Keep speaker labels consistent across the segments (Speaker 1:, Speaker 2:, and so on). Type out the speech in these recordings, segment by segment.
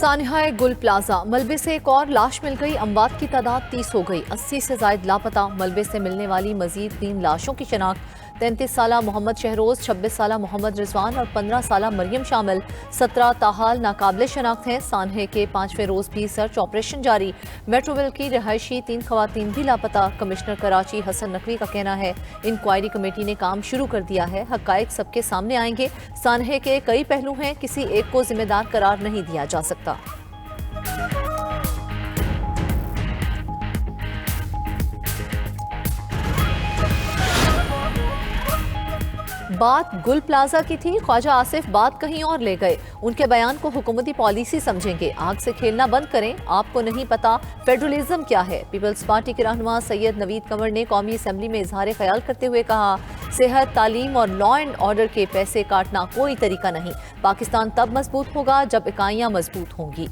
Speaker 1: सानिहाए गुल प्लाजा मलबे से एक और लाश मिल गई। अमवात की तादाद 30 हो गई। 80 से जायद लापता। मलबे से मिलने वाली मजीद 3 लाशों की शनाख्त। 33 साला मोहम्मद शहरोज, 26 साला मोहम्मद रिजवान और 15 साला मरियम शामिल। 17 ताहाल नाकाबिले शनाख्त हैं। सानहे के 5वें रोज भी सर्च ऑपरेशन जारी। मेट्रोविल की रिहायशी 3 खवातीन भी लापता। कमिश्नर कराची हसन नकवी का कहना है इंक्वायरी कमेटी ने काम शुरू कर दिया है। हकायक सबके सामने आएंगे। सानहे के कई पहलू हैं, किसी एक को जिम्मेदार करार नहीं दिया जा सकता। बात गुल प्लाजा की थी, ख्वाजा आसिफ बात कहीं और ले गए। उनके बयान को हुकूमती पॉलिसी समझेंगे। आग से खेलना बंद करें, आपको नहीं पता फेडरलिज्म क्या है। पीपल्स पार्टी के रहनुमा सैयद नवीद कंवर ने कौमी असम्बली में इजहार ख्याल करते हुए कहा, सेहत, तालीम और लॉ एंड ऑर्डर के पैसे काटना कोई तरीका नहीं। पाकिस्तान तब मजबूत होगा जब इकाइयां मजबूत होंगी।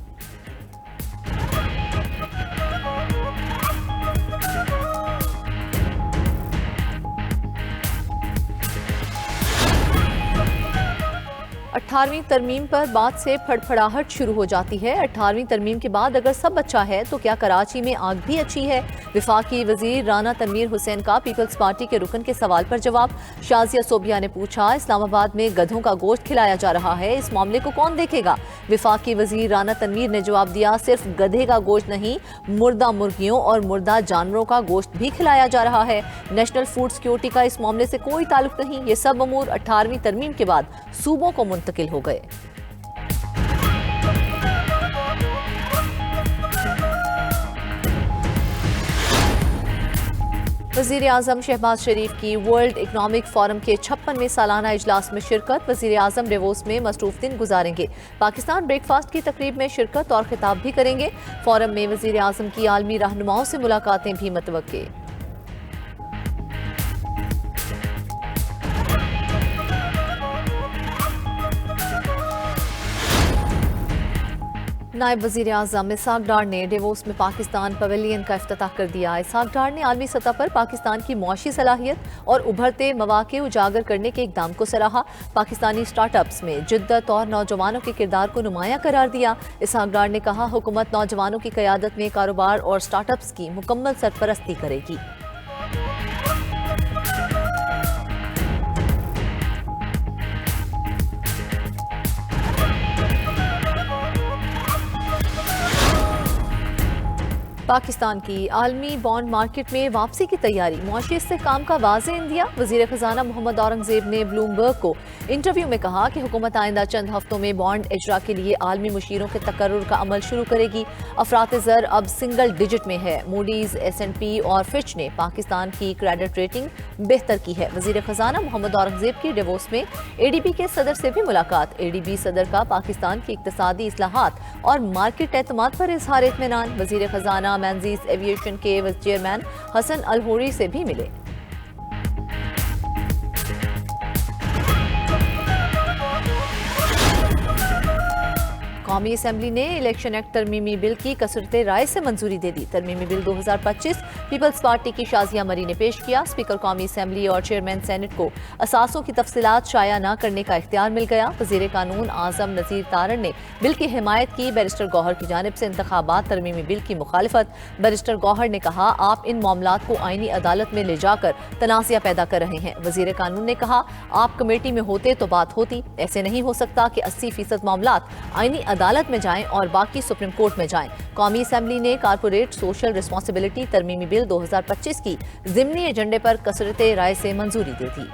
Speaker 1: अठारहवीं तरमीम पर बात से फड़फड़ाहट शुरू हो जाती है। 18वीं तरमीम के बाद अगर सब अच्छा है तो क्या कराची में आग भी अच्छी है? विफाकी वजीर राना तनवीर हुसैन का पीपल्स पार्टी के रुकन के सवाल पर जवाब। शाजिया सोबिया ने पूछा, इस्लामाबाद में गधों का गोश्त खिलाया जा रहा है, इस मामले को कौन देखेगा? विफाकी वजीर राना तनवीर ने जवाब दिया, सिर्फ गधे का गोश्त नहीं, मुर्दा मुर्गियों और मुर्दा जानवरों का गोश्त भी खिलाया जा रहा है। नेशनल फूड सिक्योरिटी का इस मामले से कोई ताल्लुक नहीं। ये सब अमूर 18वीं तरमीम के बाद सूबों को मुंतकिल हो गए। वज़ीर आज़म शहबाज शरीफ की वर्ल्ड इकनॉमिक फोरम के 56वें सालाना इजलास में शिरकत। वज़ीर आज़म डेवोस में मसरूफ दिन गुजारेंगे। पाकिस्तान ब्रेकफास्ट की तकरीब में शिरकत और खिताब भी करेंगे। फोरम में वज़ीर आज़म की आलमी रहनुमाओं से मुलाकातें भी मुतवक्के। नायब वज़ीर आज़म इसहाक डार ने डेवोस में पाकिस्तान पवेलियन का इफ्तिताह कर दिया। इसहाक डार ने आलमी सतह पर पाकिस्तान की मुआशी सलाहियत और उभरते मौक़े उजागर करने के इक़दाम को सराहा। पाकिस्तानी स्टार्टअप्स में जिद्दत और नौजवानों के किरदार को नुमायां करार दिया। इसहाक डार ने कहा, हुकूमत नौजवानों की क़यादत में कारोबार और स्टार्टअप्स की मुकम्मल सरपरस्ती करेगी। पाकिस्तान की आलमी बॉन्ड मार्केट में वापसी की तैयारी, मुआशी इस्तेहकाम का वाज़ेह इंदिया। वज़ीर ख़जाना मोहम्मद औरंगज़ेब ने ब्लूमबर्ग को इंटरव्यू में कहा कि हुकूमत आइंदा चंद हफ्तों में बॉन्ड इजरा के लिए आलमी मुशीरों के तकर्रुर का अमल शुरू करेगी। अफरात ज़र अब सिंगल डिजिट में है। मूडीज़, S&P और फिच ने पाकिस्तान की क्रेडिट रेटिंग बेहतर की है। वज़ीर ख़जाना मोहम्मद औरंगज़ेब की डेवोस में ADB के सदर से भी मुलाकात। ADB सदर का पाकिस्तान की इक़्तिसादी इस्लाहात और मार्केट एतमाद पर इज़हार इत्मीनान। वज़ीर ख़जाना मैंजीज एविएशन के चेयरमैन हसन अलहोरी से भी मिले। कौमी असम्बली ने इलेक्शन एक्ट तरमीमी बिल की कसरत राय से मंजूरी दे दी। तरमीमी बिल 2025 पीपल्स पार्टी की शाजिया मरी ने पेश किया। स्पीकर कौमी असम्बली और चेयरमैन सेनेट को असासों की तफसीलात शाया न करने का इख्तियार मिल गया। वज़ीर कानून आज़म नज़ीर तारण ने बिल की हिमायत की। बैरिस्टर गौहर की जानिब से इंतखाबात तरमीमी बिल की मुखालिफत। बैरिस्टर गौहर ने कहा, आप इन मामलात को आईनी अदालत में ले जाकर तनाज़ा पैदा कर रहे हैं। वज़ीर कानून ने कहा, आप कमेटी में होते तो बात होती। ऐसे नहीं हो सकता कि 80% मामलात आईनी अदालत में जाएं और बाकी सुप्रीम कोर्ट में जाएं। कौमी असेंबली ने कारपोरेट सोशल रिस्पांसिबिलिटी तरमीमी बिल 2025 की ज़िमनी एजेंडे पर कसरत राय से मंजूरी दे दी।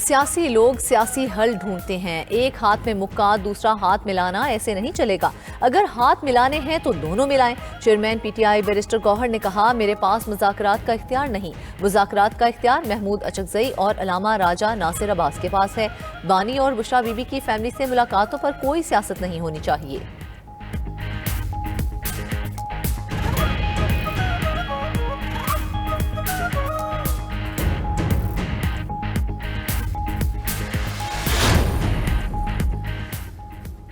Speaker 1: सियासी लोग सियासी हल ढूंढते हैं। एक हाथ में मुक्का दूसरा हाथ मिलाना ऐसे नहीं चलेगा। अगर हाथ मिलाने हैं तो दोनों मिलाएं। चेयरमैन PTI बैरिस्टर गौहर ने कहा, मेरे पास मुज़ाकरात का इख्तियार नहीं। मुज़ाकरात का इख्तियार महमूद अचकज़ई और अलामा राजा नासिर अब्बास के पास है। बानी और बुशरा बीबी की फैमिली से मुलाकातों पर कोई सियासत नहीं होनी चाहिए।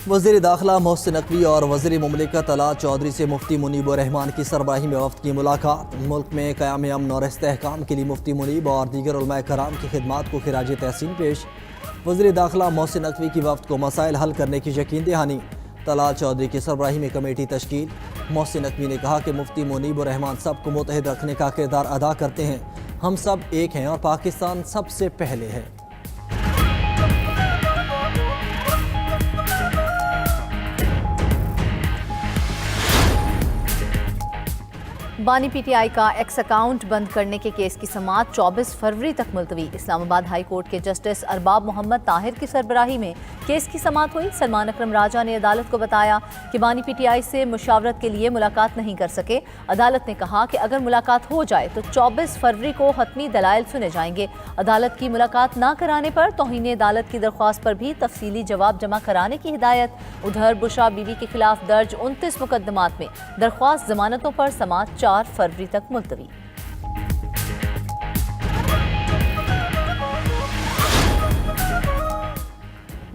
Speaker 2: वज़ीर दाखिला मोहसिन नकवी और वज़ीर मुमलिकत तलात चौधरी से मुफ्ती मुनीब रहमान की सरबराही में वफ़द की मुलाकात। मुल्क में क़याम अमन और इस्तेहकाम के लिए मुफ्ती मुनीब और दीगर उलमाए कराम की खिदमात को खिराज तहसीन पेश। वज़ीर दाखिला मोहसिन नकवी की वफ़द को मसाइल हल करने की यकीन दहानी। तलात चौधरी की सरबराही में कमेटी तश्कील। मोहसिन नकवी ने कहा कि मुफ्ती मुनीब रहमान सबको मुतहद रखने का किरदार अदा करते हैं। हम सब एक हैं और पाकिस्तान सबसे पहले है।
Speaker 1: बानी पीटीआई का एक्स अकाउंट बंद करने के केस की समाअत 24 फरवरी तक मुलतवी। इस्लामाबाद हाई कोर्ट के जस्टिस अरबाब मोहम्मद ताहिर की सरबराही में केस की समाअत हुई। सलमान अकरम राजा ने अदालत को बताया कि बानी पीटीआई से मुशावरत के लिए मुलाकात नहीं कर सके। अदालत ने कहा कि अगर मुलाकात हो जाए तो 24 फरवरी को हतमी दलाइल सुने जाएंगे। अदालत की मुलाकात न कराने पर तौहीन अदालत की दरख्वास्त पर भी तफसीली जवाब जमा कराने की हिदायत। उधर बुशरा बीवी के खिलाफ दर्ज 29 मुकदमात में दरख्वास्त जमानतों पर समाअत 4 फरवरी तक मुलतवी।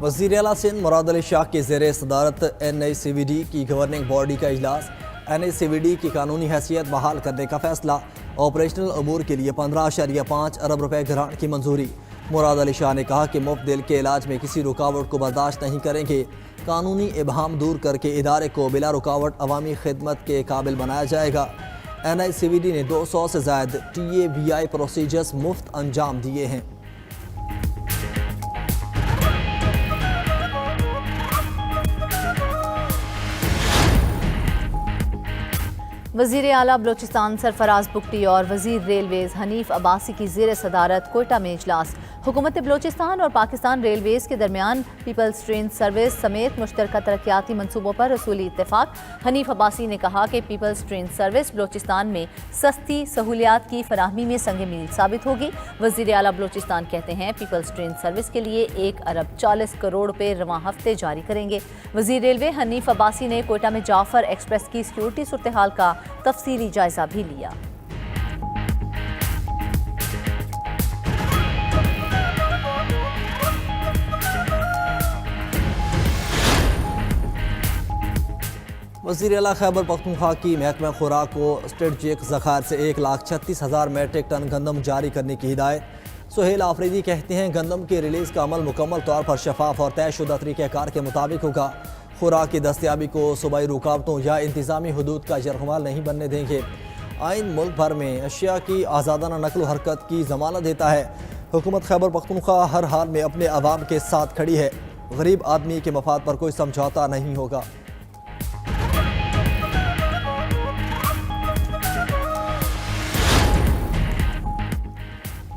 Speaker 2: वज़ीर आला सिंध मुराद अली शाह के ज़ेरे सदारत NICVD की गवर्निंग बॉडी का इजलास। NICVD की कानूनी हैसियत बहाल करने का फैसला। ऑपरेशनल अमूर के लिए 15.5 अरब रुपए ग्रांट की मंजूरी। मुराद अली शाह ने कहा कि मुफ्त दिल के इलाज में किसी रुकावट को बर्दाश्त नहीं करेंगे। कानूनी इबहम दूर करके इदारे को बिला रुकावट अवामी खिदमत के काबिल बनाया जाएगा। NICVD ने 200 से ज़ायद TAVI प्रोसीजर्स मुफ्त अंजाम दिए हैं।
Speaker 1: वज़ीर आला बलोचिस्तान सरफराज बुगटी और वज़ीर रेलवेज़ हनीफ अब्बासी की ज़ेर सदारत कोयटा में इजलास। हुकूमत बलोचिस्तान और पाकिस्तान रेलवेज़ के दरमियान पीपल्स ट्रेन सर्विस समेत मुश्तरका तरक्याती मनसूबों पर रसूली इत्तेफाक। हनीफ अब्बासी ने कहा कि पीपल्स ट्रेन सर्विस बलोचिस्तान में सस्ती सहूलियात की फराहमी में संग मील साबित होगी। वज़ीर आला बलोचिस्तान कहते हैं पीपल्स ट्रेन सर्विस के लिए 1 अरब 40 करोड़ रुपए रवां हफ्ते जारी करेंगे। वज़ीर रेलवे हनीफ अब्बासी ने कोयटा में जाफर एक्सप्रेस की सिक्योरिटी सूरत हाल का तफसीली जायजा भी लिया।
Speaker 2: वज़ीर आला खैबर पख्तूनख्वा की महकमा खुराक को स्ट्रेटजिक ज़खायर से 1,36,000 मेट्रिक टन गंदम जारी करने की हिदायत। सुहेल आफरीदी कहते हैं गंदम की रिलीज़ का अमल मुकम्मल तौर पर शफाफ और तयशुदा तरीक़ेकार के मुताबिक होगा। खुराक की दस्तियाबी को सूबाई रुकावटों या इंतज़ामी हदूद का यरगमाल नहीं बनने देंगे। आइन मुल्क भर में अशिया की आज़ादाना नकल हरकत की ज़मानत देता है। हुकूमत खैबर पख्तूनख्वा हर हाल में अपने अवाम के साथ खड़ी है। गरीब आदमी के मफाद पर कोई समझौता नहीं होगा।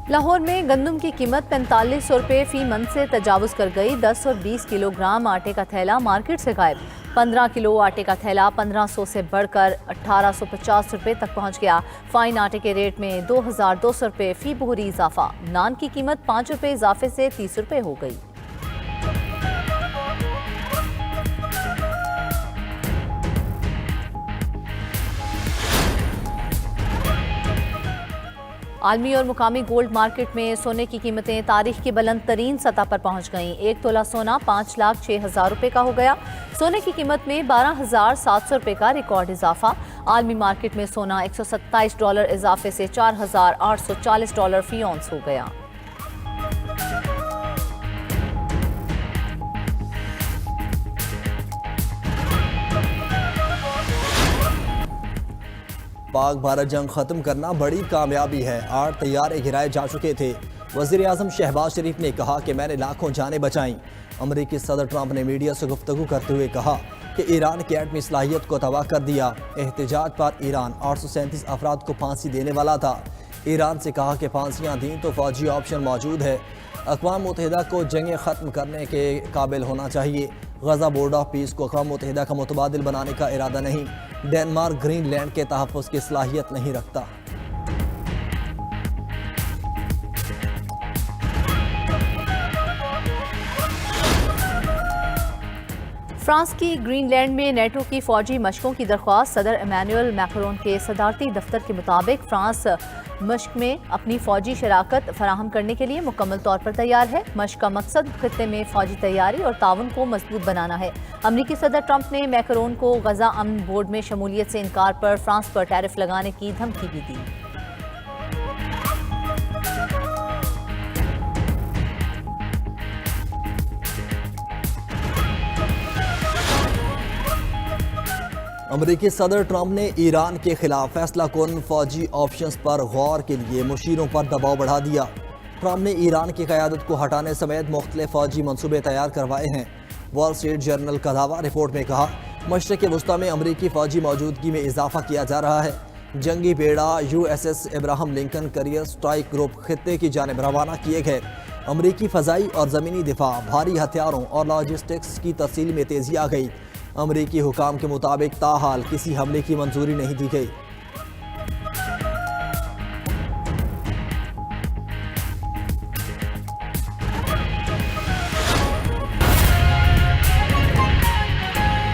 Speaker 1: लाहौर में गंदम की कीमत 4500 रुपये फी मन से तजावुज़ कर गई। 10 और 20 किलोग्राम आटे का थैला मार्केट से गायब। 15 किलो आटे का थैला 1500 से बढ़कर 1850 रुपये तक पहुंच गया। फाइन आटे के रेट में 2200 रुपये फी बोहरी इजाफा। नान की कीमत 5 रुपये इजाफे से 30 रुपये हो गई। आलमी और मुकामी गोल्ड मार्केट में सोने की कीमतें तारीख की बुलंद तरीन सतह पर पहुंच गईं। 1 तोला सोना 5,06,000 रुपये का हो गया। सोने की कीमत में 12,700 रुपये का रिकॉर्ड इजाफा। आलमी मार्केट में सोना $127 इजाफे से $4,840 फी औंस हो गया।
Speaker 2: पाक भारत जंग ख़त्म करना बड़ी कामयाबी है। 8 तैयारे गिराए जा चुके थे। वज़ीर आज़म शहबाज शरीफ ने कहा कि मैंने लाखों जानें बचाईं। अमरीकी सदर ट्रंप ने मीडिया से गुफ्तगू करते हुए कहा कि ईरान की एटमी सलाहियत को तबाह कर दिया। एहतजाज पर ईरान 837 अफराद को फांसी देने वाला था। ईरान से कहा कि फांसियाँ दी तो फौजी ऑप्शन मौजूद है। अक़वाम मुत्तहिदा को जंगें ख़त्म करने के काबिल होना चाहिए। गज़ा बोर्ड ऑफ पीस को अक़वाम मुत्तहिदा का मुतबादिल बनाने का इरादा नहीं। डेनमार्क ग्रीनलैंड के तहफ़्फ़ुज़ की सलाहियत नहीं रखता।
Speaker 1: फ्रांस की ग्रीनलैंड में नेटो की फौजी मशकों की दरख्वास्त। सदर इमैनुअल मैक्रोन के सदारती दफ्तर के मुताबिक फ्रांस मश्क में अपनी फौजी शराकत फराहम करने के लिए मुकम्मल तौर पर तैयार है। मश्क का मकसद खित्ते में फौजी तैयारी और ताउन को मजबूत बनाना है। अमरीकी सदर ट्रंप ने मैक्रोन को गजा अमन बोर्ड में शमूलियत से इनकार पर फ्रांस पर टैरिफ लगाने की धमकी भी दी।
Speaker 2: अमरीकी सदर ट्रंप ने ईरान के खिलाफ फैसला कुन फौजी ऑप्शंस पर गौर के लिए मुशीरों पर दबाव बढ़ा दिया। ट्रंप ने ईरान की क़यादत को हटाने समेत मुख्तलिफ फौजी मनसूबे तैयार करवाए हैं। वॉल स्ट्रीट जर्नल का दावा रिपोर्ट में कहा, मशरिक़ वस्ता में अमरीकी फौजी मौजूदगी में इजाफा किया जा रहा है। जंगी बेड़ा USS Ibrahim Lincoln career strike group खित्ते की जानिब रवाना किए गए। अमरीकी फ़ज़ाई और ज़मीनी दिफा, भारी हथियारों और लॉजिस्टिक्स की तफसील में तेज़ी आ गई। अमरीकी हुकाम के मुताबिक ताहाल किसी हमले की मंजूरी नहीं दी गई।